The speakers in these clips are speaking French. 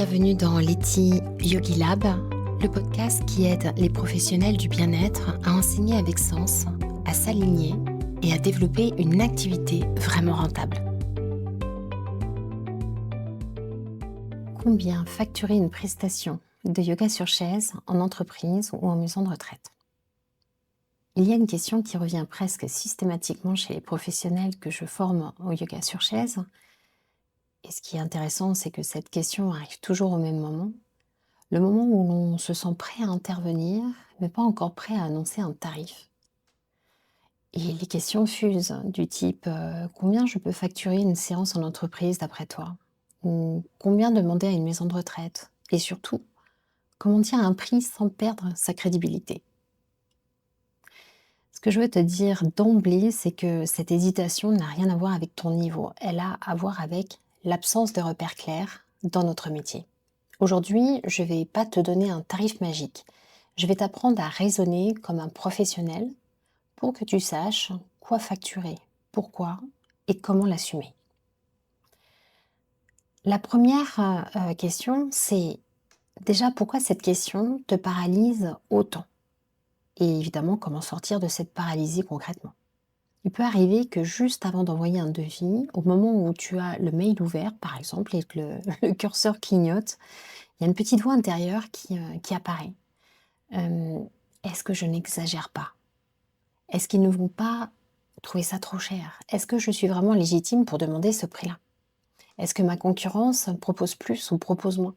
Bienvenue dans Letty Yogi Lab, le podcast qui aide les professionnels du bien-être à enseigner avec sens, à s'aligner et à développer une activité vraiment rentable. Combien facturer une prestation de yoga sur chaise en entreprise ou en maison de retraite? Il y a une question qui revient presque systématiquement chez les professionnels que je forme au yoga sur chaise. Et ce qui est intéressant, c'est que cette question arrive toujours au même moment. Le moment où l'on se sent prêt à intervenir, mais pas encore prêt à annoncer un tarif. Et les questions fusent du type combien je peux facturer une séance en entreprise d'après toi? Ou combien demander à une maison de retraite? Et surtout, comment dire un prix sans perdre sa crédibilité? Ce que je veux te dire d'emblée, c'est que cette hésitation n'a rien à voir avec ton niveau. Elle a à voir avec l'absence de repères clairs dans notre métier. Aujourd'hui, je ne vais pas te donner un tarif magique. Je vais t'apprendre à raisonner comme un professionnel pour que tu saches quoi facturer, pourquoi et comment l'assumer. La première question, c'est déjà pourquoi cette question te paralyse autant? Et évidemment, comment sortir de cette paralysie concrètement? Il peut arriver que juste avant d'envoyer un devis, au moment où tu as le mail ouvert, par exemple, et que le curseur clignote, il y a une petite voix intérieure qui apparaît. Est-ce que je n'exagère pas? Est-ce qu'ils ne vont pas trouver ça trop cher? Est-ce que je suis vraiment légitime pour demander ce prix-là? Est-ce que ma concurrence propose plus ou propose moins?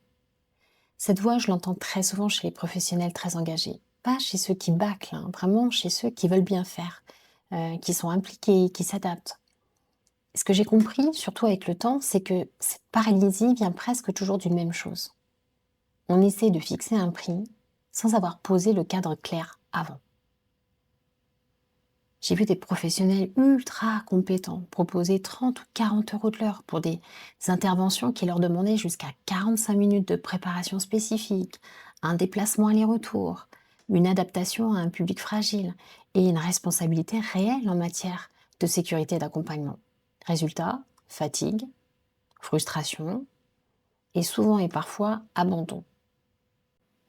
Cette voix, je l'entends très souvent chez les professionnels très engagés. Pas chez ceux qui bâclent, hein, vraiment chez ceux qui veulent bien faire, qui sont impliqués, qui s'adaptent. Ce que j'ai compris, surtout avec le temps, c'est que cette paralysie vient presque toujours d'une même chose. On essaie de fixer un prix sans avoir posé le cadre clair avant. J'ai vu des professionnels ultra compétents proposer 30 ou 40 euros de l'heure pour des interventions qui leur demandaient jusqu'à 45 minutes de préparation spécifique, un déplacement aller-retour, une adaptation à un public fragile et une responsabilité réelle en matière de sécurité et d'accompagnement. Résultat, fatigue, frustration et souvent et parfois abandon.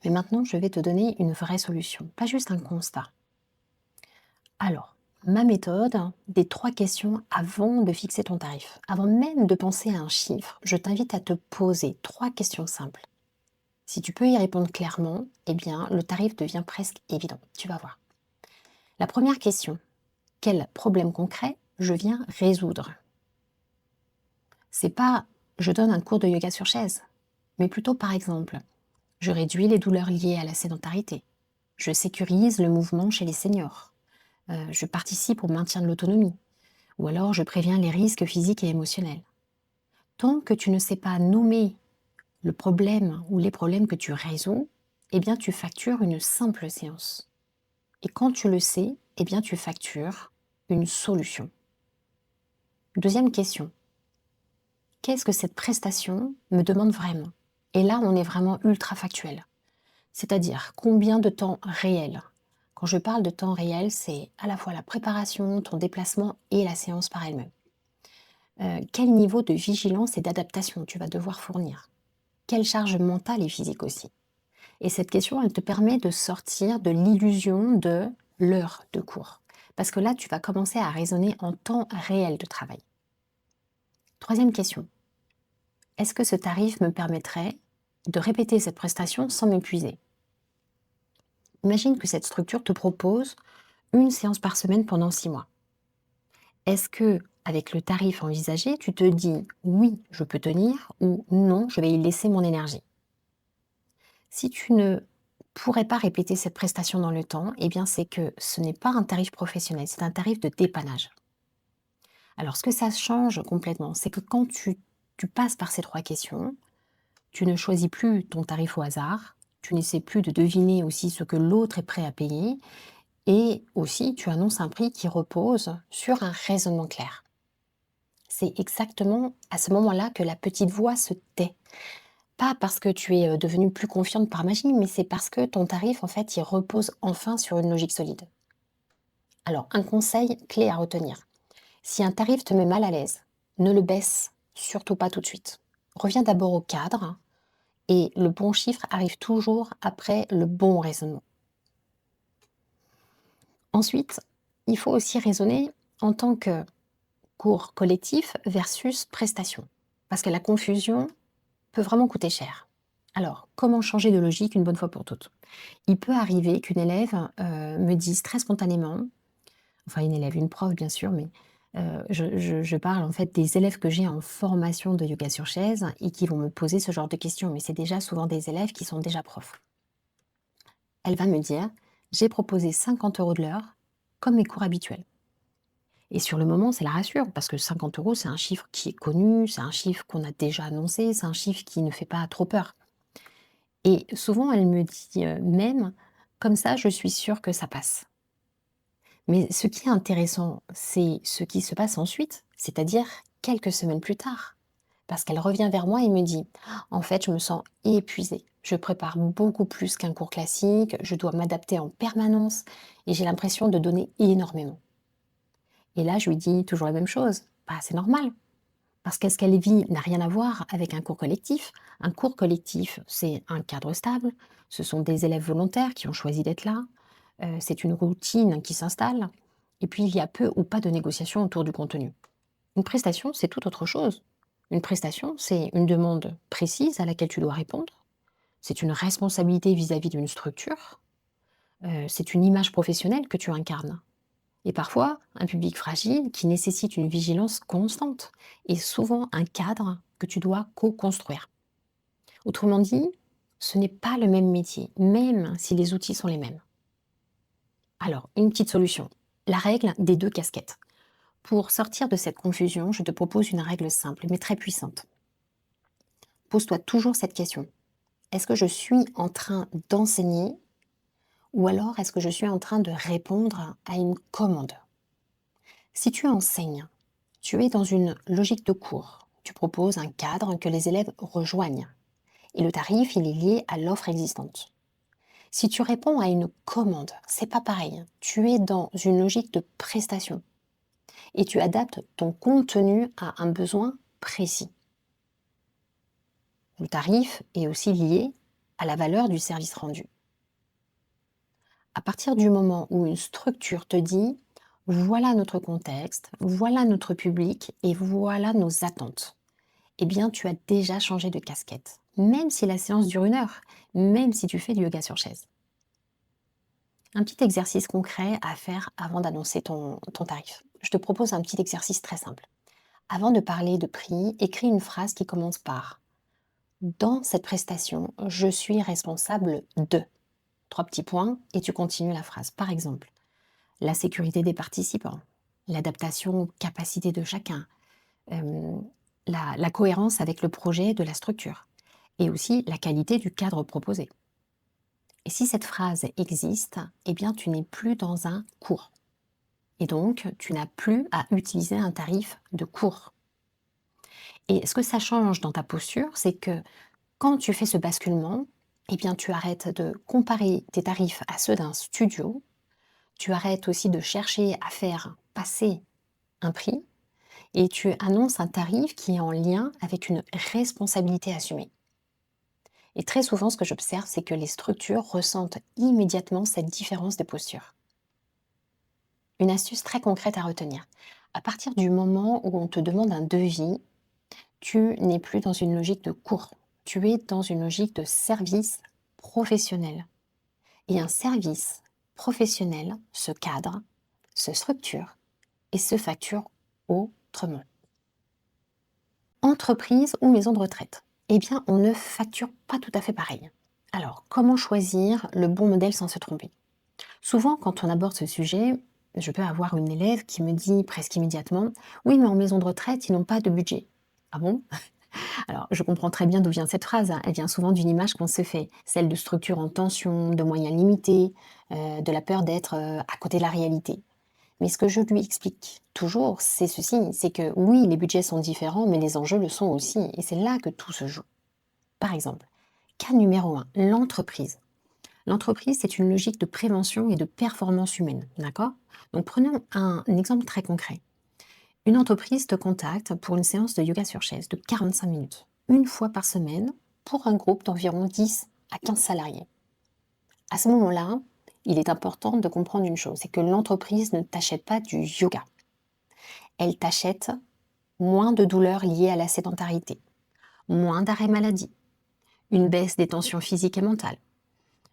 Mais maintenant, je vais te donner une vraie solution, pas juste un constat. Alors, ma méthode, des 3 questions avant de fixer ton tarif. Avant même de penser à un chiffre, je t'invite à te poser 3 questions simples. Si tu peux y répondre clairement, eh bien, le tarif devient presque évident. Tu vas voir. La première question, quel problème concret je viens résoudre? C'est pas je donne un cours de yoga sur chaise, mais plutôt par exemple, je réduis les douleurs liées à la sédentarité. Je sécurise le mouvement chez les seniors. Je participe au maintien de l'autonomie. Ou alors je préviens les risques physiques et émotionnels. Tant que tu ne sais pas nommer le problème ou les problèmes que tu résous, eh bien tu factures une simple séance. Et quand tu le sais, eh bien tu factures une solution. Deuxième question. Qu'est-ce que cette prestation me demande vraiment? Et là, on est vraiment ultra factuel. C'est-à-dire combien de temps réel? Quand je parle de temps réel, c'est à la fois la préparation, ton déplacement et la séance par elle-même. Quel niveau de vigilance et d'adaptation tu vas devoir fournir? Quelle charge mentale et physique aussi? Et cette question, elle te permet de sortir de l'illusion de l'heure de cours. Parce que là, tu vas commencer à raisonner en temps réel de travail. Troisième question. Est-ce que ce tarif me permettrait de répéter cette prestation sans m'épuiser? Imagine que cette structure te propose une séance par semaine pendant 6 mois. Est-ce que, avec le tarif envisagé, tu te dis oui, je peux tenir ou non, je vais y laisser mon énergie? Si tu ne pourrais pas répéter cette prestation dans le temps, eh bien c'est que ce n'est pas un tarif professionnel, c'est un tarif de dépannage. Alors ce que ça change complètement, c'est que quand tu passes par ces 3 questions, tu ne choisis plus ton tarif au hasard, tu n'essaies plus de deviner aussi ce que l'autre est prêt à payer, et aussi tu annonces un prix qui repose sur un raisonnement clair. C'est exactement à ce moment-là que la petite voix se tait. Pas parce que tu es devenue plus confiante par magie, mais c'est parce que ton tarif, en fait, il repose enfin sur une logique solide. Alors, un conseil clé à retenir. Si un tarif te met mal à l'aise, ne le baisse surtout pas tout de suite. Reviens d'abord au cadre Et le bon chiffre arrive toujours après le bon raisonnement. Ensuite, il faut aussi raisonner en tant que cours collectif versus prestation. Parce que la confusion peut vraiment coûter cher. Alors, comment changer de logique une bonne fois pour toutes? Il peut arriver qu'une élève me dise très spontanément, enfin une élève, une prof bien sûr, mais je parle en fait des élèves que j'ai en formation de yoga sur chaise et qui vont me poser ce genre de questions, mais c'est déjà souvent des élèves qui sont déjà profs. Elle va me dire, j'ai proposé 50 € de l'heure comme mes cours habituels. Et sur le moment, ça la rassure, parce que 50 €, c'est un chiffre qui est connu, c'est un chiffre qu'on a déjà annoncé, c'est un chiffre qui ne fait pas trop peur. Et souvent, elle me dit même, comme ça, je suis sûre que ça passe. Mais ce qui est intéressant, c'est ce qui se passe ensuite, c'est-à-dire quelques semaines plus tard. Parce qu'elle revient vers moi et me dit, en fait, je me sens épuisée. Je prépare beaucoup plus qu'un cours classique, je dois m'adapter en permanence et j'ai l'impression de donner énormément. Et là, je lui dis toujours la même chose. Bah, c'est normal, parce que ce qu'elle vit n'a rien à voir avec un cours collectif. Un cours collectif, c'est un cadre stable, ce sont des élèves volontaires qui ont choisi d'être là, c'est une routine qui s'installe, et puis il y a peu ou pas de négociation autour du contenu. Une prestation, c'est tout autre chose. Une prestation, c'est une demande précise à laquelle tu dois répondre, c'est une responsabilité vis-à-vis d'une structure, c'est une image professionnelle que tu incarnes. Et parfois, un public fragile qui nécessite une vigilance constante et souvent un cadre que tu dois co-construire. Autrement dit, ce n'est pas le même métier, même si les outils sont les mêmes. Alors, une petite solution. La règle des deux casquettes. Pour sortir de cette confusion, je te propose une règle simple mais très puissante. Pose-toi toujours cette question. Est-ce que je suis en train d'enseigner ou alors est-ce que je suis en train de répondre à une commande? Si tu enseignes, tu es dans une logique de cours. Tu proposes un cadre que les élèves rejoignent. Et le tarif, il est lié à l'offre existante. Si tu réponds à une commande, c'est pas pareil. Tu es dans une logique de prestation. Et tu adaptes ton contenu à un besoin précis. Le tarif est aussi lié à la valeur du service rendu. À partir du moment où une structure te dit voilà notre contexte, voilà notre public et voilà nos attentes, eh bien tu as déjà changé de casquette. Même si la séance dure 1 heure, même si tu fais du yoga sur chaise. Un petit exercice concret à faire avant d'annoncer ton tarif. Je te propose un petit exercice très simple. Avant de parler de prix, écris une phrase qui commence par dans cette prestation, je suis responsable de. 3 petits points et tu continues la phrase. Par exemple, la sécurité des participants, l'adaptation aux capacités de chacun, euh, la cohérence avec le projet de la structure et aussi la qualité du cadre proposé. Et si cette phrase existe, eh bien tu n'es plus dans un cours. Et donc, tu n'as plus à utiliser un tarif de cours. Et ce que ça change dans ta posture, c'est que quand tu fais ce basculement, eh bien tu arrêtes de comparer tes tarifs à ceux d'un studio, tu arrêtes aussi de chercher à faire passer un prix et tu annonces un tarif qui est en lien avec une responsabilité assumée. Et très souvent, ce que j'observe, c'est que les structures ressentent immédiatement cette différence de posture. Une astuce très concrète à retenir. À partir du moment où on te demande un devis, tu n'es plus dans une logique de cours. Tu es dans une logique de service professionnel. Et un service professionnel se cadre, se structure et se facture autrement. Entreprise ou maison de retraite, eh bien, on ne facture pas tout à fait pareil. Alors, comment choisir le bon modèle sans se tromper? Souvent, quand on aborde ce sujet, je peux avoir une élève qui me dit presque immédiatement: «Oui, mais en maison de retraite, ils n'ont pas de budget». Ah bon? Alors, je comprends très bien d'où vient cette phrase, hein. Elle vient souvent d'une image qu'on se fait, celle de structures en tension, de moyens limités, de la peur d'être à côté de la réalité. Mais ce que je lui explique toujours, c'est ceci, c'est que oui, les budgets sont différents, mais les enjeux le sont aussi. Et c'est là que tout se joue. Par exemple, cas numéro 1, l'entreprise. L'entreprise, c'est une logique de prévention et de performance humaine, d'accord? Donc prenons un exemple très concret. Une entreprise te contacte pour une séance de yoga sur chaise de 45 minutes, une fois par semaine, pour un groupe d'environ 10 à 15 salariés. À ce moment-là, il est important de comprendre une chose, c'est que l'entreprise ne t'achète pas du yoga. Elle t'achète moins de douleurs liées à la sédentarité, moins d'arrêts maladie, une baisse des tensions physiques et mentales,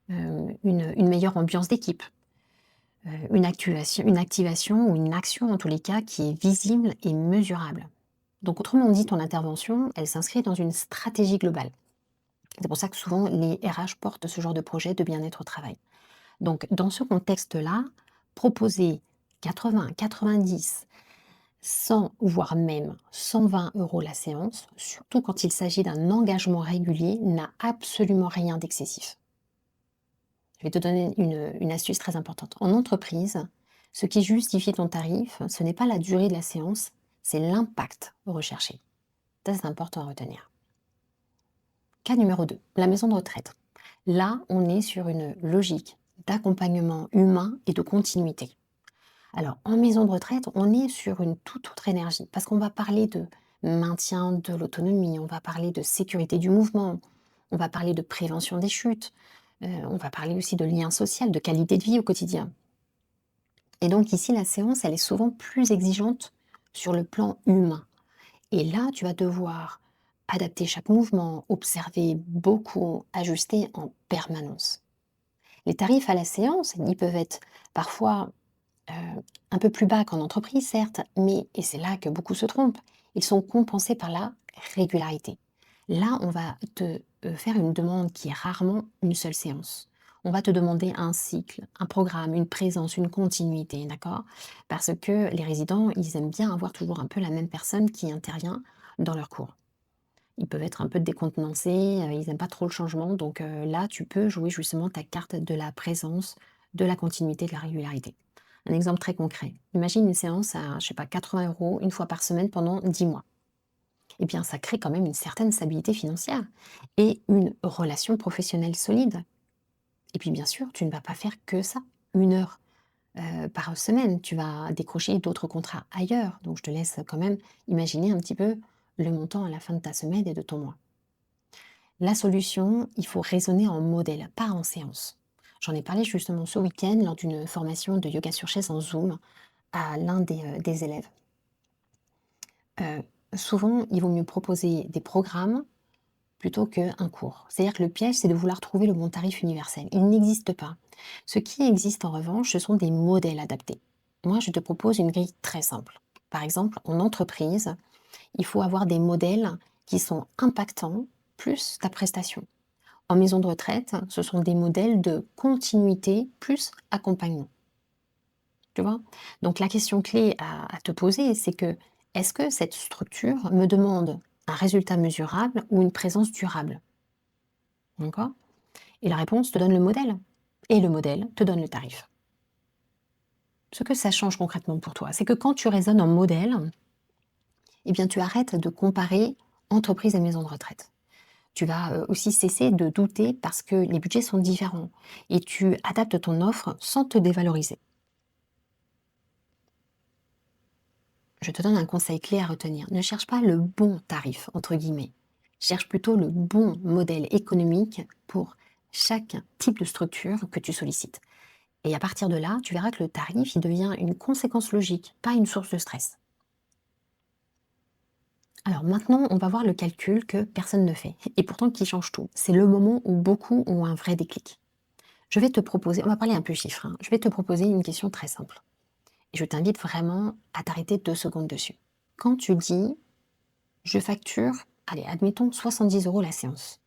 une meilleure ambiance d'équipe, une activation ou une action en tous les cas qui est visible et mesurable. Donc autrement dit, ton intervention, elle s'inscrit dans une stratégie globale. C'est pour ça que souvent les RH portent ce genre de projet de bien-être au travail. Donc dans ce contexte-là, proposer 80, 90, 100, voire même 120 € la séance, surtout quand il s'agit d'un engagement régulier, n'a absolument rien d'excessif. Je vais te donner une astuce très importante. En entreprise, ce qui justifie ton tarif, ce n'est pas la durée de la séance, c'est l'impact recherché. Ça, c'est important à retenir. Cas numéro 2, la maison de retraite. Là, on est sur une logique d'accompagnement humain et de continuité. Alors, en maison de retraite, on est sur une toute autre énergie parce qu'on va parler de maintien de l'autonomie, on va parler de sécurité du mouvement, on va parler de prévention des chutes, on va parler aussi de lien social, de qualité de vie au quotidien. Et donc ici, la séance, elle est souvent plus exigeante sur le plan humain. Et là, tu vas devoir adapter chaque mouvement, observer beaucoup, ajuster en permanence. Les tarifs à la séance, ils peuvent être parfois un peu plus bas qu'en entreprise, certes, mais, et c'est là que beaucoup se trompent, ils sont compensés par la régularité. Là, on va te faire une demande qui est rarement une seule séance. On va te demander un cycle, un programme, une présence, une continuité, d'accord? Parce que les résidents, ils aiment bien avoir toujours un peu la même personne qui intervient dans leur cours. Ils peuvent être un peu décontenancés, ils n'aiment pas trop le changement, donc là, tu peux jouer justement ta carte de la présence, de la continuité, de la régularité. Un exemple très concret. Imagine une séance à, je sais pas, 80 € une fois par semaine pendant 10 mois. Eh bien, ça crée quand même une certaine stabilité financière et une relation professionnelle solide. Et puis, bien sûr, tu ne vas pas faire que ça, 1 heure par semaine. Tu vas décrocher d'autres contrats ailleurs. Donc, je te laisse quand même imaginer un petit peu le montant à la fin de ta semaine et de ton mois. La solution, il faut raisonner en modèle, pas en séance. J'en ai parlé justement ce week-end lors d'une formation de yoga sur chaise en Zoom à l'un des élèves. Heu, Souvent, il vaut mieux proposer des programmes plutôt qu'un cours. C'est-à-dire que le piège, c'est de vouloir trouver le bon tarif universel. Il n'existe pas. Ce qui existe en revanche, ce sont des modèles adaptés. Moi, je te propose une grille très simple. Par exemple, en entreprise, il faut avoir des modèles qui sont impactants plus ta prestation. En maison de retraite, ce sont des modèles de continuité plus accompagnement. Tu vois? Donc la question clé à te poser, c'est que, est-ce que cette structure me demande un résultat mesurable ou une présence durable? D'accord? Et la réponse te donne le modèle. Et le modèle te donne le tarif. Ce que ça change concrètement pour toi, c'est que quand tu raisonnes en modèle, eh bien tu arrêtes de comparer entreprise et maison de retraite. Tu vas aussi cesser de douter parce que les budgets sont différents et tu adaptes ton offre sans te dévaloriser. Je te donne un conseil clé à retenir. Ne cherche pas le bon tarif, entre guillemets. Cherche plutôt le bon modèle économique pour chaque type de structure que tu sollicites. Et à partir de là, tu verras que le tarif, il devient une conséquence logique, pas une source de stress. Alors maintenant, on va voir le calcul que personne ne fait, et pourtant qui change tout. C'est le moment où beaucoup ont un vrai déclic. Je vais te proposer, on va parler un peu chiffres, hein. Je vais te proposer une question très simple. Et je t'invite vraiment à t'arrêter 2 secondes dessus. Quand tu dis je facture, allez, admettons 70 € la séance.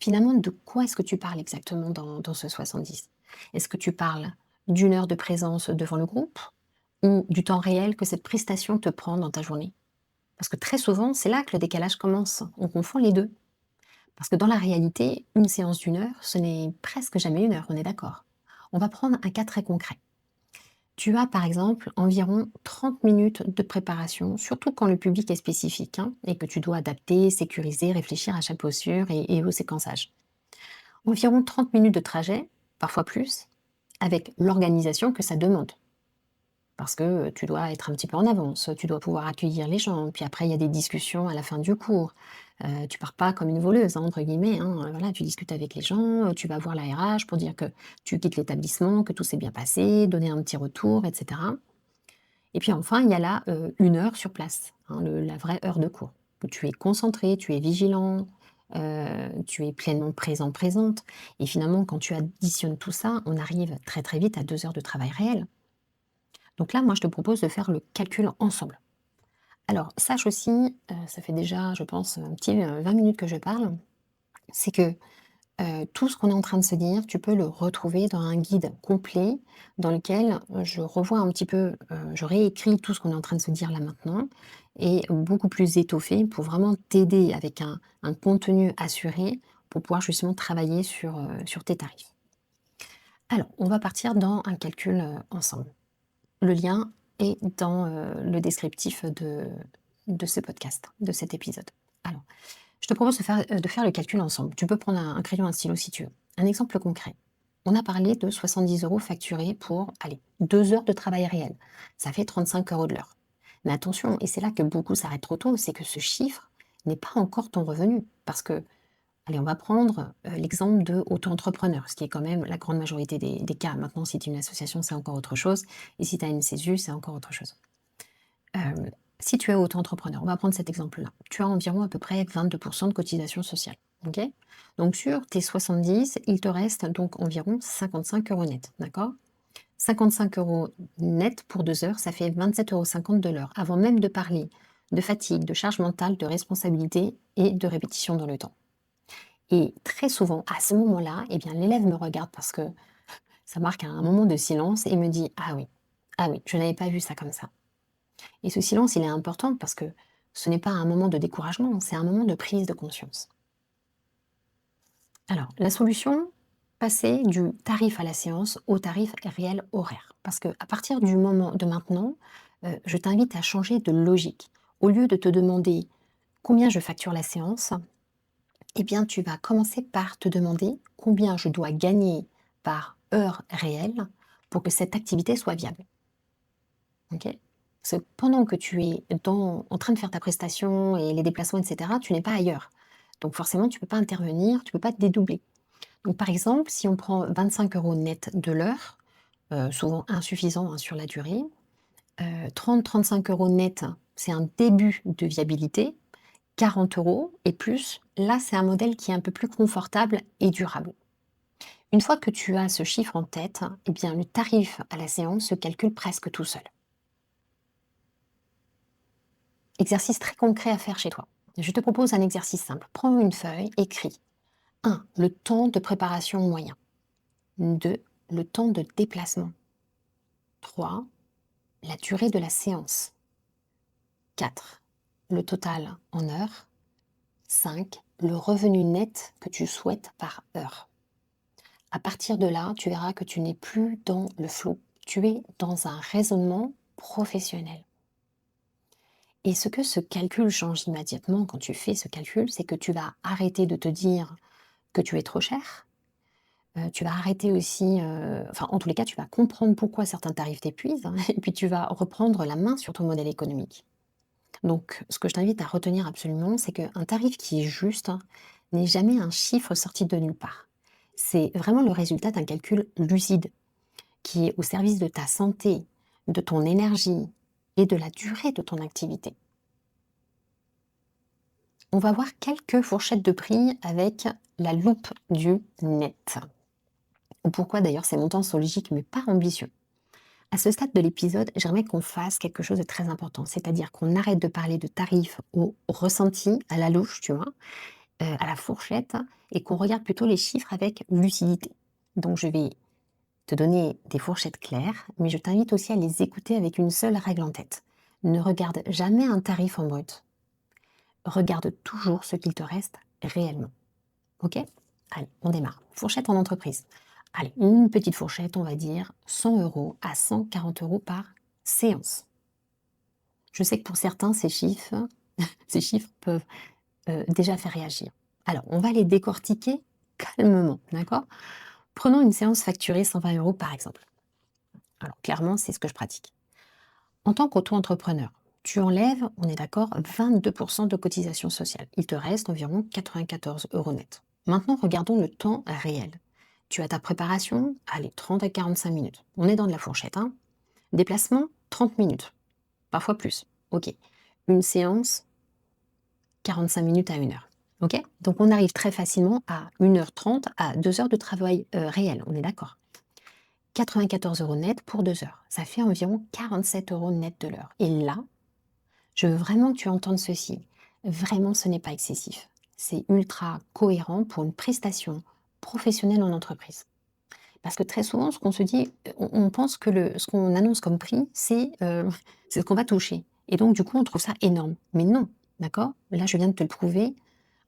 Finalement, de quoi est-ce que tu parles exactement dans ce 70? Est-ce que tu parles d'une heure de présence devant le groupe ou du temps réel que cette prestation te prend dans ta journée? Parce que très souvent, c'est là que le décalage commence. On confond les deux. Parce que dans la réalité, une séance d'une heure, ce n'est presque jamais 1 heure, on est d'accord. On va prendre un cas très concret. Tu as par exemple environ 30 minutes de préparation, surtout quand le public est spécifique, hein, et que tu dois adapter, sécuriser, réfléchir à chaque posture et au séquençage. Environ 30 minutes de trajet, parfois plus, avec l'organisation que ça demande. Parce que tu dois être un petit peu en avance, tu dois pouvoir accueillir les gens, puis après il y a des discussions à la fin du cours. Tu pars pas comme une voleuse, hein, entre guillemets, hein, voilà, tu discutes avec les gens, tu vas voir la RH pour dire que tu quittes l'établissement, que tout s'est bien passé, donner un petit retour, et cetera. Et puis enfin, il y a là, 1 heure sur place, hein, le la vraie heure de cours, où tu es concentré, tu es vigilant, tu es pleinement présent, présente et finalement quand tu additionnes tout ça, on arrive très, très vite à 2 heures de travail réel. Donc là, moi, je te propose de faire le calcul ensemble. Alors sache aussi, ça fait déjà, je pense, un petit, 20 minutes que je parle, c'est que tout ce qu'on est en train de se dire, tu peux le retrouver dans un guide complet dans lequel, je revois un petit peu, je réécris tout ce qu'on est en train de se dire là maintenant et beaucoup plus étoffé pour vraiment t'aider avec un contenu assuré pour pouvoir justement travailler sur tes tarifs. Alors, on va partir dans un calcul, ensemble. Le lien est dans, le descriptif de ce podcast, de cet épisode. Alors je te propose de faire le calcul ensemble. Tu peux prendre un crayon, un stylo si tu veux. Un exemple concret. On a parlé de 70 € facturés pour, allez, 2 heures de travail réel. Ça fait 35 € de l'heure. Mais attention, et c'est là que beaucoup s'arrêtent trop tôt, c'est que ce chiffre n'est pas encore ton revenu. Parce que, allez, on va prendre l'exemple de auto-entrepreneur, ce qui est quand même la grande majorité des cas. Maintenant, si tu es une association, c'est encore autre chose. Et si tu as une CESU, c'est encore autre chose. Hem, Si tu es auto-entrepreneur, on va prendre cet exemple-là. Tu as environ à peu près 22 de cotisation sociale, OK? Donc sur tes 70, il te reste donc environ 55 € net, d'accord? 55 € net pour 2 heures, ça fait 27,50 € de l'heure, avant même de parler de fatigue, de charge mentale, de responsabilité et de répétition dans le temps. Et très souvent, à ce moment-là, eh bien, l'élève me regarde parce que ça marque un moment de silence et me dit: ah oui, je n'avais pas vu ça comme ça». Et ce silence, il est important parce que ce n'est pas un moment de découragement, c'est un moment de prise de conscience. Alors, la solution, passer du tarif à la séance au tarif réel horaire. Parce que à partir du moment de maintenant, je t'invite à changer de logique. Au lieu de te demander combien je facture la séance, eh bien, tu vas commencer par te demander combien je dois gagner par heure réelle pour que cette activité soit viable. OK? Parce que pendant que tu es en train de faire ta prestation et les déplacements et cetera, tu n'es pas ailleurs. Donc forcément, tu peux pas intervenir, tu peux pas te dédoubler. Donc par exemple, si on prend 25 € net de l'heure, souvent insuffisant, hein, sur la durée, 30-35 € net, c'est un début de viabilité, 40 € et plus, là, c'est un modèle qui est un peu plus confortable et durable. Une fois que tu as ce chiffre en tête, eh bien le tarif à la séance se calcule presque tout seul. Exercice très concret à faire chez toi. Je te propose un exercice simple. Prends une feuille, écris 1. Le temps de préparation moyen. 2. Le temps de déplacement. 3. La durée de la séance. 4. Le total en heures. 5. Le revenu net que tu souhaites par heure. À partir de là, tu verras que tu n'es plus dans le flou. Tu es dans un raisonnement professionnel. Et ce que ce calcul change immédiatement quand tu fais ce calcul, c'est que tu vas arrêter de te dire que tu es trop cher. Tu vas arrêter aussi, enfin, en tous les cas, tu vas comprendre pourquoi certains tarifs t'épuisent, hein, et puis tu vas reprendre la main sur ton modèle économique. Donc ce que je t'invite à retenir absolument, c'est qu'un tarif qui est juste, hein, n'est jamais un chiffre sorti de nulle part. C'est vraiment le résultat d'un calcul lucide, qui est au service de ta santé, de ton énergie et de la durée de ton activité. On va voir quelques fourchettes de prix avec la loupe du net. Ou pourquoi d'ailleurs ces montants sont logiques mais pas ambitieux. À ce stade de l'épisode, j'aimerais qu'on fasse quelque chose de très important, c'est-à-dire qu'on arrête de parler de tarifs au ressenti, à la louche, tu vois, à la fourchette, et qu'on regarde plutôt les chiffres avec lucidité. Donc je vais te donner des fourchettes claires, mais je t'invite aussi à les écouter avec une seule règle en tête. Ne regarde jamais un tarif en brut. Regarde toujours ce qu'il te reste réellement. OK? Allez, on démarre. Fourchette en entreprise. Allez, une petite fourchette, on va dire 100 € à 140 € par séance. Je sais que pour certains, ces chiffres peuvent déjà faire réagir. Alors, on va les décortiquer calmement, d'accord? Prenons une séance facturée 120 € par exemple. Alors, clairement, c'est ce que je pratique. En tant qu'auto-entrepreneur, tu enlèves, on est d'accord, 22% de cotisation sociale. Il te reste environ 94 euros net. Maintenant, regardons le temps réel. Tu as ta préparation, allez, 30 à 45 minutes. On est dans de la fourchette, hein. Déplacement, 30 minutes, parfois plus. Ok. Une séance, 45 minutes à 1 heure. Ok. Donc on arrive très facilement à 1h30 à 2 heures de travail réel, on est d'accord. 94 euros net pour 2 heures. Ça fait environ 47 euros net de l'heure. Et là, je veux vraiment que tu entendes ceci. Vraiment, ce n'est pas excessif. C'est ultra cohérent pour une prestation professionnelle en entreprise. Parce que très souvent, ce qu'on se dit, on pense que ce qu'on annonce comme prix, c'est ce qu'on va toucher. Et donc, du coup, on trouve ça énorme. Mais non, d'accord. Là, je viens de te le prouver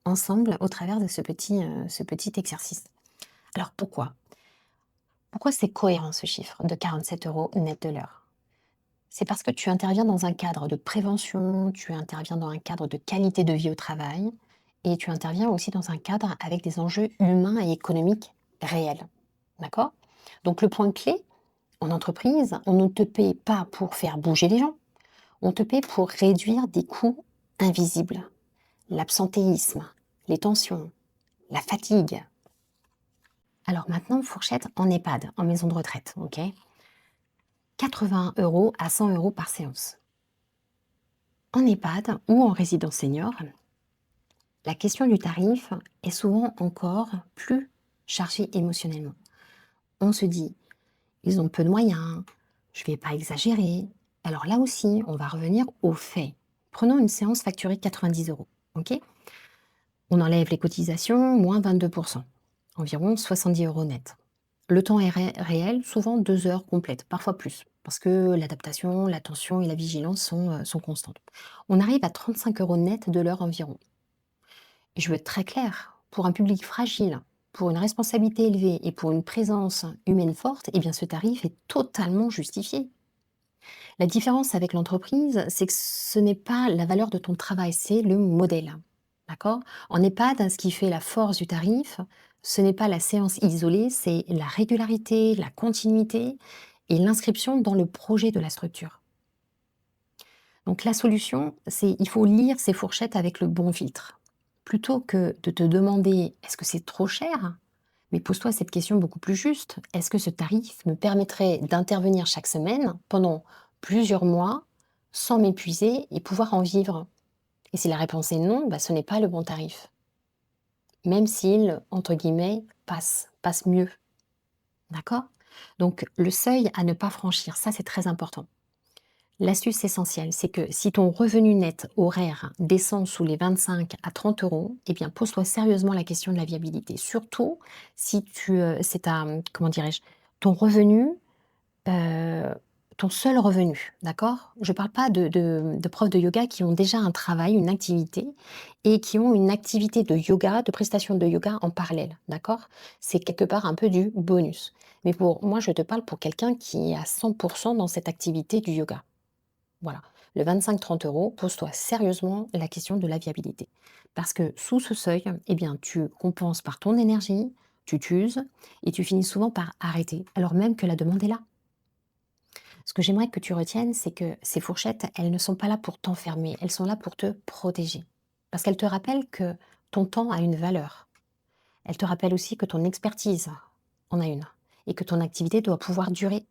ensemble au travers de ce petit exercice. Alors, pourquoi c'est cohérent ce chiffre de 47 euros net de l'heure? C'est parce que tu interviens dans un cadre de prévention, tu interviens dans un cadre de qualité de vie au travail et tu interviens aussi dans un cadre avec des enjeux humains et économiques réels. D'accord? Donc le point clé, en entreprise, on ne te paie pas pour faire bouger les gens, on te paie pour réduire des coûts invisibles. L'absentéisme, les tensions, la fatigue. Alors maintenant, fourchette en EHPAD, en maison de retraite, ok? 80 euros à 100 euros par séance. En EHPAD ou en résidence senior, la question du tarif est souvent encore plus chargée émotionnellement. On se dit, ils ont peu de moyens, je ne vais pas exagérer. Alors là aussi, on va revenir aux faits. Prenons une séance facturée 90 euros. Ok. On enlève les cotisations, moins 22%, environ 70 euros net. Le temps est réel, souvent 2 heures complètes, parfois plus, parce que l'adaptation, l'attention et la vigilance sont constantes. On arrive à 35 euros net de l'heure environ. Et je veux être très claire, pour un public fragile, pour une responsabilité élevée et pour une présence humaine forte, eh bien ce tarif est totalement justifié. La différence avec l'entreprise, c'est que ce n'est pas la valeur de ton travail, c'est le modèle. D'accord? En EHPAD, ce qui fait la force du tarif, ce n'est pas la séance isolée, c'est la régularité, la continuité et l'inscription dans le projet de la structure. Donc la solution, c'est il faut lire ces fourchettes avec le bon filtre. Plutôt que de te demander est-ce que c'est trop cher, mais pose-toi cette question beaucoup plus juste. Est-ce que ce tarif me permettrait d'intervenir chaque semaine pendant plusieurs mois sans m'épuiser et pouvoir en vivre? Et si la réponse est non, bah, ce n'est pas le bon tarif. Même s'il, entre guillemets, passe mieux. D'accord? Donc le seuil à ne pas franchir, ça c'est très important. L'astuce essentielle, c'est que si ton revenu net horaire descend sous les 25 à 30 euros, eh bien, pose-toi sérieusement la question de la viabilité. Surtout si c'est comment dirais-je, ton revenu, euh, ton seul revenu, d'accord? Je ne parle pas de profs de yoga qui ont déjà un travail, une activité, et qui ont une activité de yoga, de prestation de yoga en parallèle, d'accord? C'est quelque part un peu du bonus. Mais moi, je te parle pour quelqu'un qui est à 100% dans cette activité du yoga. Voilà, le 25-30 euros, pose-toi sérieusement la question de la viabilité. Parce que sous ce seuil, eh bien, tu compenses par ton énergie, tu t'uses et tu finis souvent par arrêter, alors même que la demande est là. Ce que j'aimerais que tu retiennes, c'est que ces fourchettes, elles ne sont pas là pour t'enfermer, elles sont là pour te protéger. Parce qu'elles te rappellent que ton temps a une valeur. Elles te rappellent aussi que ton expertise en a une et que ton activité doit pouvoir durer.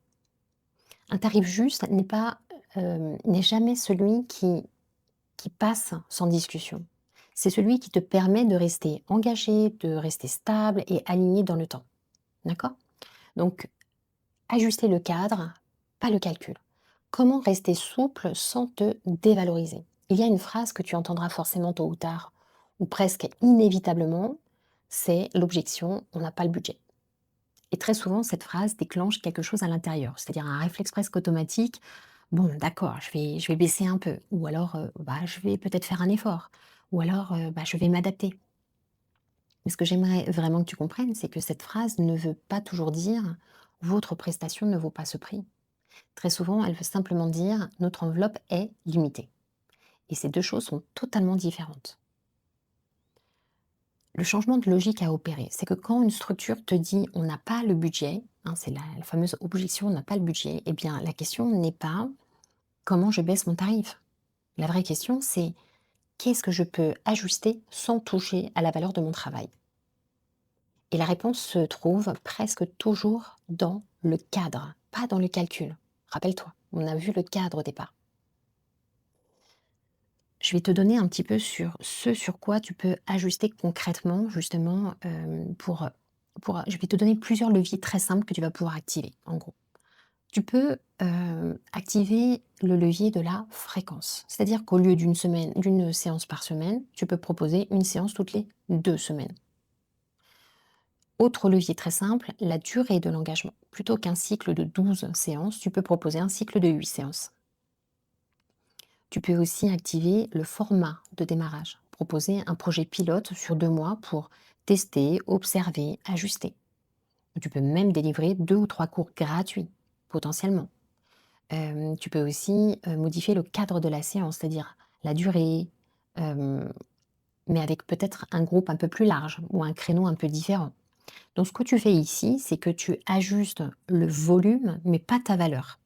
Un tarif juste n'est jamais celui qui passe sans discussion. C'est celui qui te permet de rester engagé, de rester stable et aligné dans le temps. D'accord? Donc, ajuster le cadre, pas le calcul. Comment rester souple sans te dévaloriser? Il y a une phrase que tu entendras forcément tôt ou tard, ou presque inévitablement, c'est l'objection, on n'a pas le budget. Et très souvent, cette phrase déclenche quelque chose à l'intérieur, c'est-à-dire un réflexe presque automatique. Bon, d'accord, je vais baisser un peu, ou alors bah, je vais peut-être faire un effort, ou alors bah, je vais m'adapter. Mais ce que j'aimerais vraiment que tu comprennes, c'est que cette phrase ne veut pas toujours dire votre prestation ne vaut pas ce prix. Très souvent, elle veut simplement dire notre enveloppe est limitée. Et ces deux choses sont totalement différentes. Le changement de logique à opérer, c'est que quand une structure te dit on n'a pas le budget, hein, c'est la fameuse objection on n'a pas le budget, eh bien la question n'est pas Comment je baisse mon tarif? La vraie question, c'est qu'est-ce que je peux ajuster sans toucher à la valeur de mon travail? Et la réponse se trouve presque toujours dans le cadre, pas dans le calcul. Rappelle-toi, on a vu le cadre au départ. Je vais te donner un petit peu sur ce sur quoi tu peux ajuster concrètement, justement, je vais te donner plusieurs leviers très simples que tu vas pouvoir activer, en gros. Tu peux, activer le levier de la fréquence. C'est-à-dire qu'au lieu d'une séance par semaine, tu peux proposer une séance toutes les 2 semaines. Autre levier très simple, la durée de l'engagement. Plutôt qu'un cycle de 12 séances, tu peux proposer un cycle de 8 séances. Tu peux aussi activer le format de démarrage. Proposer un projet pilote sur 2 mois pour tester, observer, ajuster. Tu peux même délivrer 2 ou 3 cours gratuits, potentiellement. Tu peux aussi, modifier le cadre de la séance, c'est-à-dire la durée, hem, mais avec peut-être un groupe un peu plus large ou un créneau un peu différent. Donc ce que tu fais ici, c'est que tu ajustes le volume, mais pas ta valeur.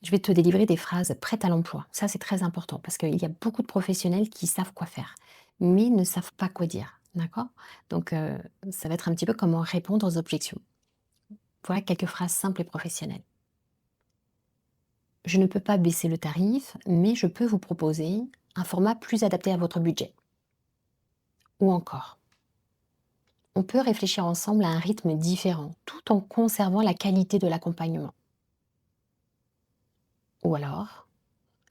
Je vais te délivrer des phrases prêtes à l'emploi. Ça, c'est très important parce qu'il y a beaucoup de professionnels qui savent quoi faire, mais ne savent pas quoi dire, d'accord? Donc ça va être un petit peu comment répondre aux objections. Voilà quelques phrases simples et professionnelles. Je ne peux pas baisser le tarif, mais je peux vous proposer un format plus adapté à votre budget. Ou encore, on peut réfléchir ensemble à un rythme différent, tout en conservant la qualité de l'accompagnement. Ou alors,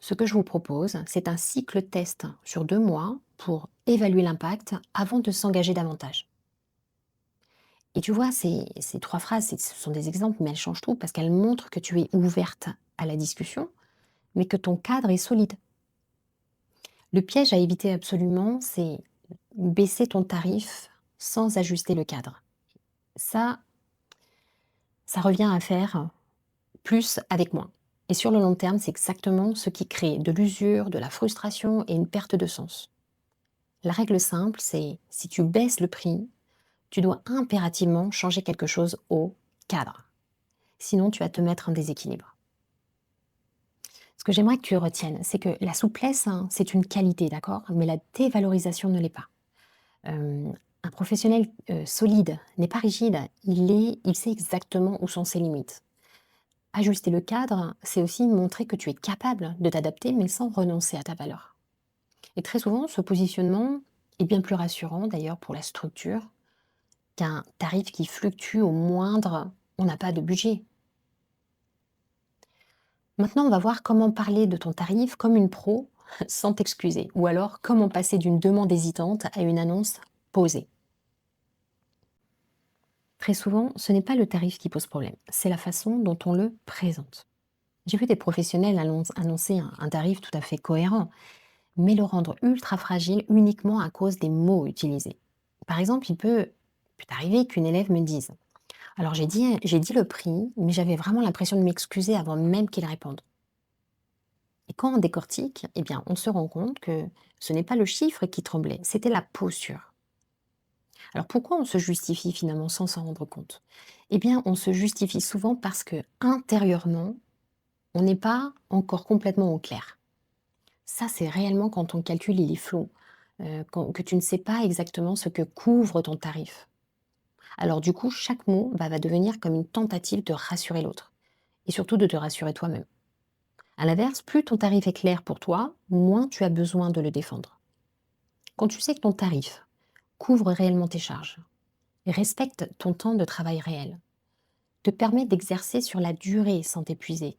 ce que je vous propose, c'est un cycle test sur 2 mois pour évaluer l'impact avant de s'engager davantage. Et tu vois, ces trois phrases, ce sont des exemples, mais elles changent tout parce qu'elles montrent que tu es ouverte à la discussion, mais que ton cadre est solide. Le piège à éviter absolument, c'est baisser ton tarif sans ajuster le cadre. Ça, ça revient à faire plus avec moins. Et sur le long terme, c'est exactement ce qui crée de l'usure, de la frustration et une perte de sens. La règle simple, c'est si tu baisses le prix, tu dois impérativement changer quelque chose au cadre. Sinon, tu vas te mettre en déséquilibre. Ce que j'aimerais que tu retiennes, c'est que la souplesse, hein, c'est une qualité, d'accord? Mais la dévalorisation ne l'est pas. Euh, un professionnel solide n'est pas rigide, il sait exactement où sont ses limites. Ajuster le cadre, c'est aussi montrer que tu es capable de t'adapter, mais sans renoncer à ta valeur. Et très souvent, ce positionnement est bien plus rassurant d'ailleurs pour la structure qu'un tarif qui fluctue au moindre on n'a pas de budget. Maintenant, on va voir comment parler de ton tarif comme une pro sans t'excuser, ou alors comment passer d'une demande hésitante à une annonce posée. Très souvent, ce n'est pas le tarif qui pose problème, c'est la façon dont on le présente. J'ai vu des professionnels annoncer un tarif tout à fait cohérent, mais le rendre ultra fragile uniquement à cause des mots utilisés. Par exemple, peut arriver qu'une élève me dise: alors j'ai dit le prix, mais j'avais vraiment l'impression de m'excuser avant même qu'il réponde. Et quand on décortique, eh bien, on se rend compte que ce n'est pas le chiffre qui tremblait, c'était la posture. Alors pourquoi on se justifie finalement sans s'en rendre compte? Eh bien, on se justifie souvent parce que intérieurement, on n'est pas encore complètement au clair. Ça, c'est réellement quand ton calcul il est flou, que tu ne sais pas exactement ce que couvre ton tarif. Alors du coup, chaque mot va devenir comme une tentative de rassurer l'autre et surtout de te rassurer toi-même. À l'inverse, plus ton tarif est clair pour toi, moins tu as besoin de le défendre. Quand tu sais que ton tarif couvre réellement tes charges, respecte ton temps de travail réel, te permet d'exercer sur la durée sans t'épuiser,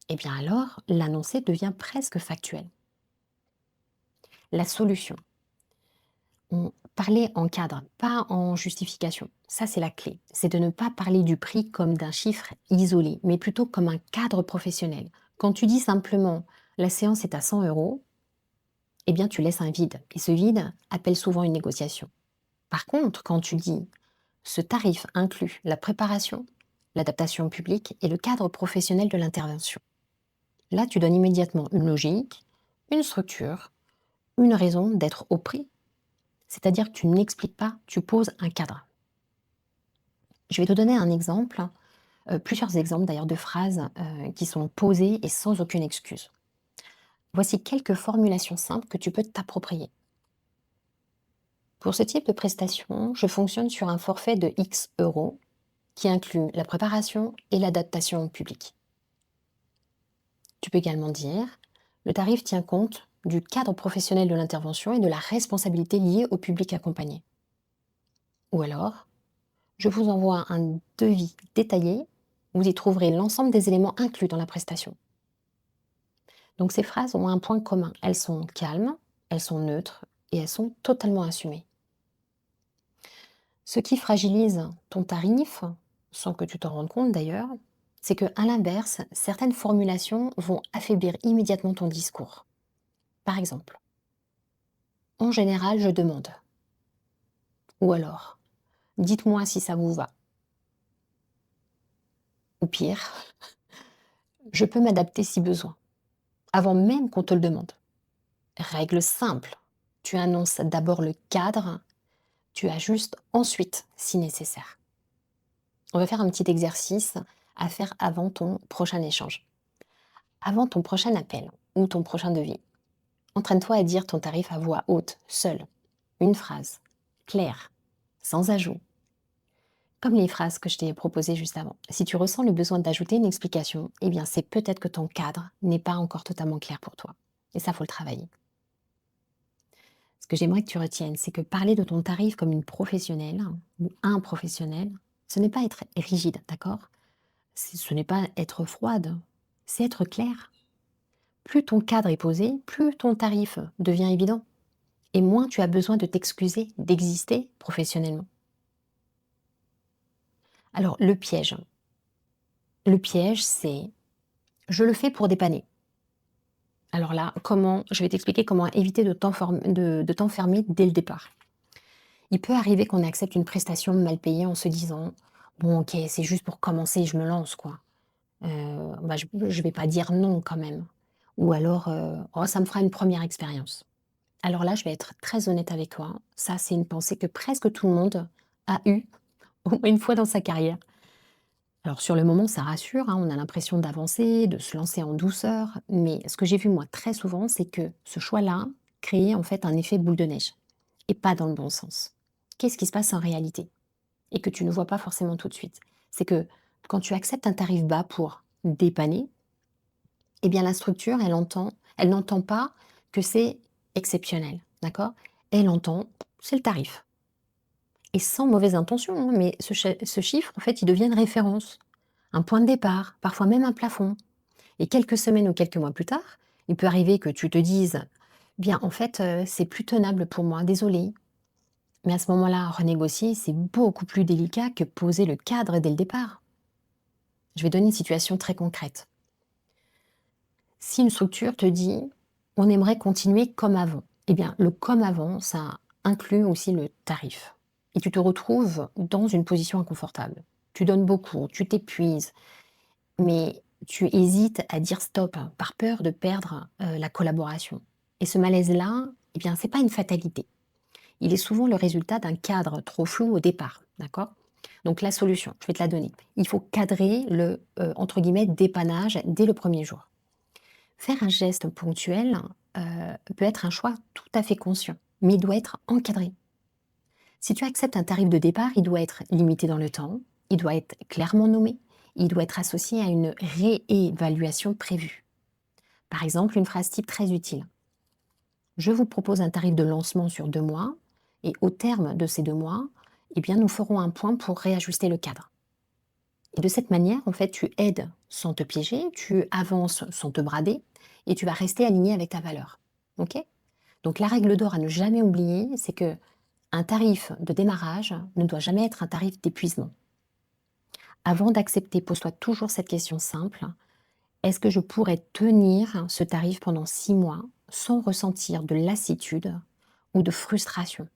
eh bien alors l'annoncer devient presque factuel. La solution, parler en cadre, pas en justification. Ça, c'est la clé. C'est de ne pas parler du prix comme d'un chiffre isolé, mais plutôt comme un cadre professionnel. Quand tu dis simplement la séance est à 100 euros, eh bien, tu laisses un vide. Et ce vide appelle souvent une négociation. Par contre, quand tu dis ce tarif inclut la préparation, l'adaptation au public et le cadre professionnel de l'intervention, là, tu donnes immédiatement une logique, une structure, une raison d'être au prix. C'est-à-dire que tu n'expliques pas, tu poses un cadre. Je vais te donner un exemple. Plusieurs exemples d'ailleurs de phrases qui sont posées et sans aucune excuse. Voici quelques formulations simples que tu peux t'approprier. Pour ce type de prestation, je fonctionne sur un forfait de X euros qui inclut la préparation et l'adaptation au public. Tu peux également dire, le tarif tient compte du cadre professionnel de l'intervention et de la responsabilité liée au public accompagné. Ou alors, je vous envoie un devis détaillé, vous y trouverez l'ensemble des éléments inclus dans la prestation. Donc ces phrases ont un point commun, elles sont calmes, elles sont neutres et elles sont totalement assumées. Ce qui fragilise ton tarif, sans que tu t'en rendes compte d'ailleurs, c'est que à l'inverse, certaines formulations vont affaiblir immédiatement ton discours. Par exemple, en général, je demande. Ou alors, dites-moi si ça vous va. Ou pire, je peux m'adapter si besoin, avant même qu'on te le demande. Règle simple, tu annonces d'abord le cadre, tu ajustes ensuite si nécessaire. On va faire un petit exercice à faire avant ton prochain échange. Avant ton prochain appel ou ton prochain devis, entraîne-toi à dire ton tarif à voix haute, seul. Une phrase, claire, sans ajout. Comme les phrases que je t'ai proposées juste avant. Si tu ressens le besoin d'ajouter une explication, eh bien c'est peut-être que ton cadre n'est pas encore totalement clair pour toi. Et ça, faut le travailler. Ce que j'aimerais que tu retiennes, c'est que parler de ton tarif comme une professionnelle ou un professionnel, ce n'est pas être rigide, d'accord? Ce n'est pas être froide, c'est être clair. Plus ton cadre est posé, plus ton tarif devient évident. Et moins tu as besoin de t'excuser d'exister professionnellement. Alors, le piège, c'est je le fais pour dépanner. Alors là, je vais t'expliquer comment éviter de t'enfermer dès le départ. Il peut arriver qu'on accepte une prestation mal payée en se disant bon, ok, c'est juste pour commencer, je me lance, quoi. Bah, je vais pas dire non quand même. Ou alors, oh, ça me fera une première expérience. Alors là, je vais être très honnête avec toi. Ça, c'est une pensée que presque tout le monde a eue au moins une fois dans sa carrière. Alors sur le moment, ça rassure, hein, on a l'impression d'avancer, de se lancer en douceur, mais ce que j'ai vu moi très souvent, c'est que ce choix-là créait en fait un effet boule de neige, et pas dans le bon sens. Qu'est-ce qui se passe en réalité? Et que tu ne vois pas forcément tout de suite. C'est que quand tu acceptes un tarif bas pour dépanner, eh bien la structure, elle n'entend pas que c'est exceptionnel, d'accord? Elle entend, c'est le tarif. Et sans mauvaise intention, hein, mais ce chiffre, en fait, il devient une référence, un point de départ, parfois même un plafond. Et quelques semaines ou quelques mois plus tard, il peut arriver que tu te dises, bien, en fait, c'est plus tenable pour moi, désolé. Mais à ce moment-là, renégocier, c'est beaucoup plus délicat que poser le cadre dès le départ. Je vais donner une situation très concrète. Si une structure te dit, on aimerait continuer comme avant, eh bien, le comme avant, ça inclut aussi le tarif. Et tu te retrouves dans une position inconfortable. Tu donnes beaucoup, tu t'épuises, mais tu hésites à dire stop par peur de perdre la collaboration. Et ce malaise-là, eh bien, c'est pas une fatalité. Il est souvent le résultat d'un cadre trop flou au départ, d'accord? Donc la solution, je vais te la donner. Il faut cadrer le entre guillemets dépannage dès le premier jour. Faire un geste ponctuel peut être un choix tout à fait conscient, mais il doit être encadré. Si tu acceptes un tarif de départ, il doit être limité dans le temps, il doit être clairement nommé, il doit être associé à une réévaluation prévue. Par exemple, une phrase type très utile. Je vous propose un tarif de lancement sur 2 mois et au terme de ces 2 mois, eh bien, nous ferons un point pour réajuster le cadre. Et de cette manière, en fait, tu aides sans te piéger, tu avances sans te brader et tu vas rester aligné avec ta valeur. Ok? Donc la règle d'or à ne jamais oublier, c'est que un tarif de démarrage ne doit jamais être un tarif d'épuisement. Avant d'accepter, pose-toi toujours cette question simple. Est-ce que je pourrais tenir ce tarif pendant 6 mois sans ressentir de lassitude ou de frustration?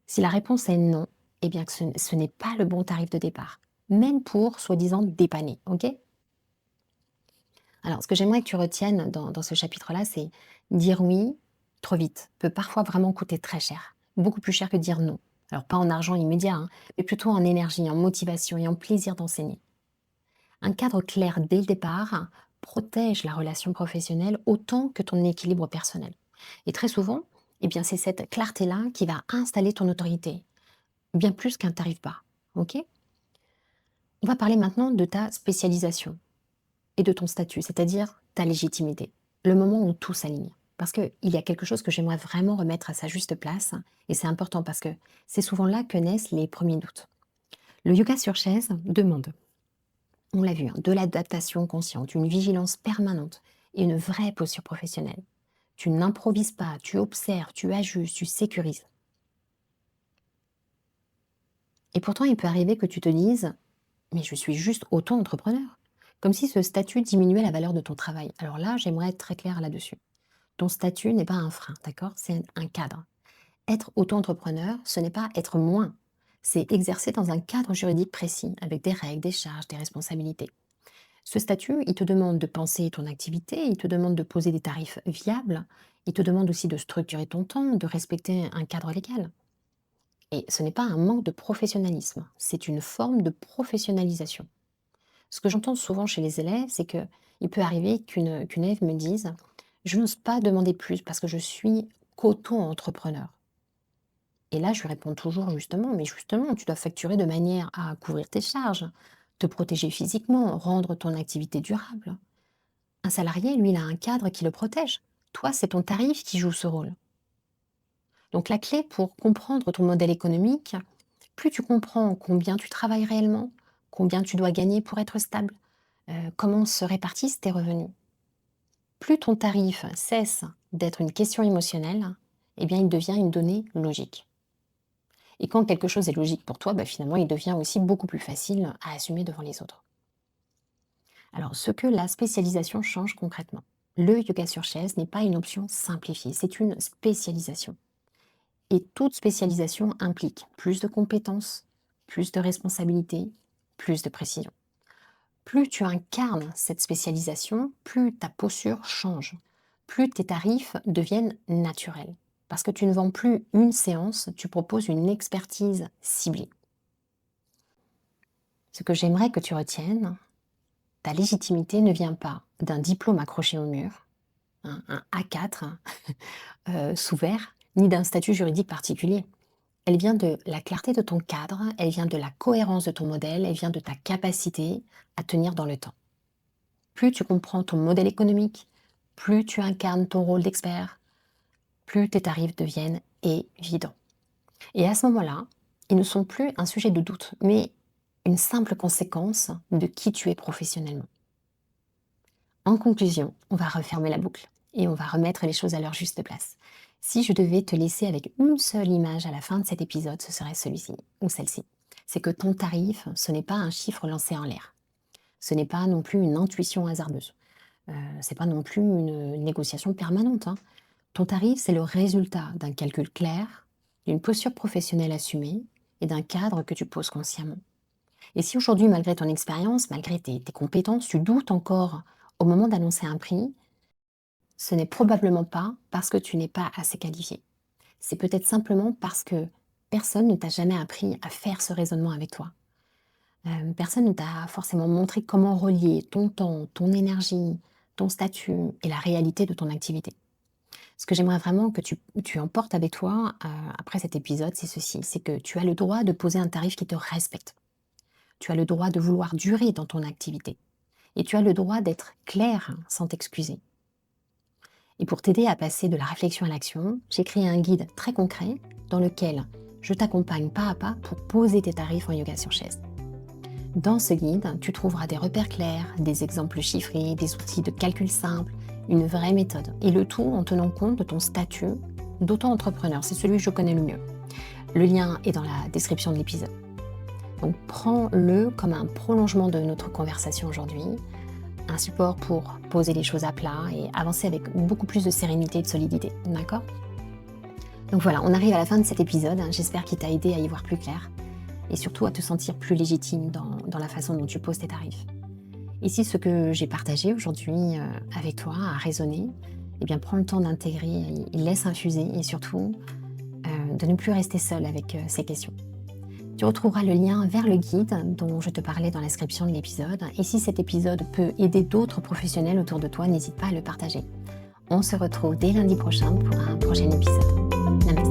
Si la réponse est non, eh bien que ce n'est pas le bon tarif de départ, même pour soi-disant dépanner, ok? Alors, ce que j'aimerais que tu retiennes dans ce chapitre-là, c'est dire oui trop vite peut parfois vraiment coûter très cher, beaucoup plus cher que dire non. Alors, pas en argent immédiat, hein, mais plutôt en énergie, en motivation et en plaisir d'enseigner. Un cadre clair dès le départ protège la relation professionnelle autant que ton équilibre personnel. Et très souvent, eh bien, c'est cette clarté-là qui va installer ton autorité, bien plus qu'un tarif bas. Ok. On va parler maintenant de ta spécialisation et de ton statut, c'est-à-dire ta légitimité, le moment où tout s'aligne. Parce qu'il y a quelque chose que j'aimerais vraiment remettre à sa juste place, et c'est important parce que c'est souvent là que naissent les premiers doutes. Le yoga sur chaise demande, on l'a vu, hein, de l'adaptation consciente, une vigilance permanente et une vraie posture professionnelle. Tu n'improvises pas, tu observes, tu ajustes, tu sécurises. Et pourtant, il peut arriver que tu te dises, mais je suis juste auto-entrepreneur. Comme si ce statut diminuait la valeur de ton travail. Alors là, j'aimerais être très claire là-dessus. Ton statut n'est pas un frein, d'accord? C'est un cadre. Être auto-entrepreneur, ce n'est pas être moins. C'est exercer dans un cadre juridique précis, avec des règles, des charges, des responsabilités. Ce statut, il te demande de penser ton activité, il te demande de poser des tarifs viables, il te demande aussi de structurer ton temps, de respecter un cadre légal. Et ce n'est pas un manque de professionnalisme, c'est une forme de professionnalisation. Ce que j'entends souvent chez les élèves, c'est que il peut arriver qu'une élève me dise: «Je n'ose pas demander plus parce que je suis qu'auto-entrepreneur». Et là, je lui réponds toujours justement: «Mais justement, tu dois facturer de manière à couvrir tes charges, te protéger physiquement, rendre ton activité durable». Un salarié, lui, il a un cadre qui le protège. Toi, c'est ton tarif qui joue ce rôle. Donc la clé pour comprendre ton modèle économique, plus tu comprends combien tu travailles réellement, combien tu dois gagner pour être stable, comment se répartissent tes revenus. Plus ton tarif cesse d'être une question émotionnelle, eh bien il devient une donnée logique. Et quand quelque chose est logique pour toi, bah, finalement il devient aussi beaucoup plus facile à assumer devant les autres. Alors ce que la spécialisation change concrètement. Le yoga sur chaise n'est pas une option simplifiée, c'est une spécialisation. Et toute spécialisation implique plus de compétences, plus de responsabilités, plus de précision. Plus tu incarnes cette spécialisation, plus ta posture change, plus tes tarifs deviennent naturels. Parce que tu ne vends plus une séance, tu proposes une expertise ciblée. Ce que j'aimerais que tu retiennes, ta légitimité ne vient pas d'un diplôme accroché au mur, un A4 sous verre, ni d'un statut juridique particulier. Elle vient de la clarté de ton cadre, elle vient de la cohérence de ton modèle, elle vient de ta capacité à tenir dans le temps. Plus tu comprends ton modèle économique, plus tu incarnes ton rôle d'expert, plus tes tarifs deviennent évidents. Et à ce moment-là, ils ne sont plus un sujet de doute, mais une simple conséquence de qui tu es professionnellement. En conclusion, on va refermer la boucle et on va remettre les choses à leur juste place. Si je devais te laisser avec une seule image à la fin de cet épisode, ce serait celui-ci ou celle-ci. C'est que ton tarif, ce n'est pas un chiffre lancé en l'air. Ce n'est pas non plus une intuition hasardeuse. C'est pas non plus une négociation permanente, hein. Ton tarif, c'est le résultat d'un calcul clair, d'une posture professionnelle assumée et d'un cadre que tu poses consciemment. Et si aujourd'hui, malgré ton expérience, malgré tes compétences, tu doutes encore au moment d'annoncer un prix, ce n'est probablement pas parce que tu n'es pas assez qualifié. C'est peut-être simplement parce que personne ne t'a jamais appris à faire ce raisonnement avec toi. Personne ne t'a forcément montré comment relier ton temps, ton énergie, ton statut et la réalité de ton activité. Ce que j'aimerais vraiment que tu emportes avec toi après cet épisode, c'est ceci, c'est que tu as le droit de poser un tarif qui te respecte. Tu as le droit de vouloir durer dans ton activité. Et tu as le droit d'être clair sans t'excuser. Et pour t'aider à passer de la réflexion à l'action, j'ai créé un guide très concret dans lequel je t'accompagne pas à pas pour poser tes tarifs en yoga sur chaise. Dans ce guide, tu trouveras des repères clairs, des exemples chiffrés, des outils de calcul simples, une vraie méthode. Et le tout en tenant compte de ton statut d'auto-entrepreneur. C'est celui que je connais le mieux. Le lien est dans la description de l'épisode. Donc prends-le comme un prolongement de notre conversation aujourd'hui, un support pour poser les choses à plat et avancer avec beaucoup plus de sérénité et de solidité. D'accord? Donc voilà, on arrive à la fin de cet épisode. J'espère qu'il t'a aidé à y voir plus clair et surtout à te sentir plus légitime dans la façon dont tu poses tes tarifs. Et si ce que j'ai partagé aujourd'hui avec toi a résonné, eh bien prends le temps d'intégrer, laisse infuser et surtout de ne plus rester seul avec ces questions. Tu retrouveras le lien vers le guide dont je te parlais dans la description de l'épisode. Et si cet épisode peut aider d'autres professionnels autour de toi, n'hésite pas à le partager. On se retrouve dès lundi prochain pour un prochain épisode. Namaste.